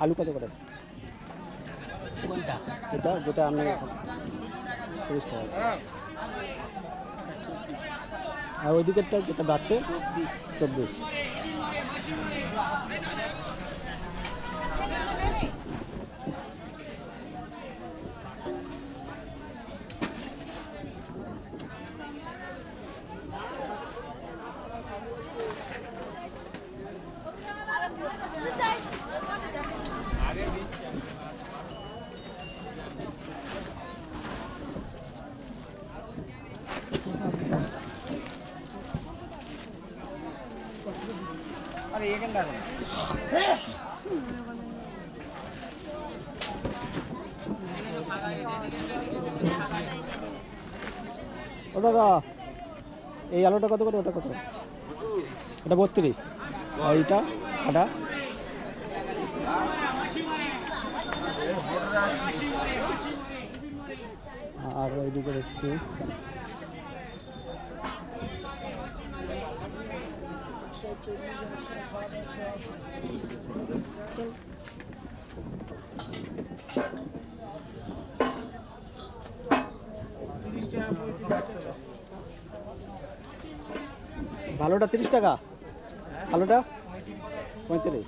আলু কত করে? কোনটা? এটা যেটা আপনি 30 টাকা। আর ওই দিকেরটা যেটা বাচ্চা 24। আরে এখানে দেখো ও দাদা এই আলুটা কত করে? ওটা কত? এটা 32। আর এইটা আটা আর ওইদিকে দেখছি ভালোটা 30 টাকা, ভালোটা 35।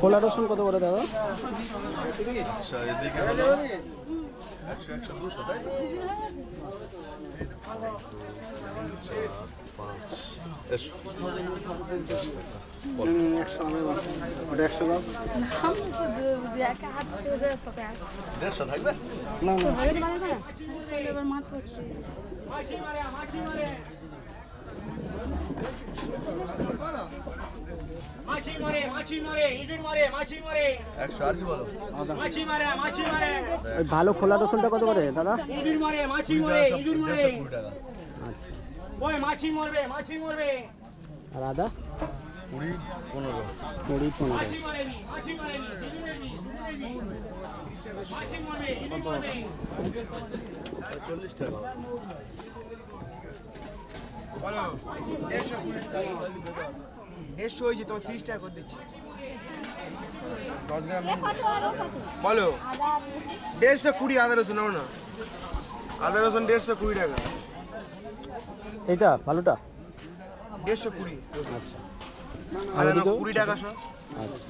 খোলা রসুন কত করে দাদা? এদিকে হলো 100 100 200 তাই 150 থাকবে না না মাছি মরে মাছি মরে ইঁদুর মরে মাছি মরে 100 আর কি বলো মাছি মারে মাছি মারে ওই ভালো খোলা রসুনটা কত করে দাদা? ইঁদুর মরে মাছি মরে ইঁদুর মরে 120 টাকা আচ্ছা ওই মাছি মরবে মাছি মরবে আর আদা 20 15 20 মাছি 15। মরেনি মাছি মরেনি ইঁদুরেনি মাছি মরবে ইঁদুর মরবে 40 টাকা বলো 150 হয়েছে তোমার 30 টাকা করে দিচ্ছি 10 গ্রাম বলো 150 আদা রসুন নাও না আদা রসুন 150 টাকা এইটা ভালোটা 150 আচ্ছা আদা আর না এদিকেও? 20 টাকা সব আচ্ছা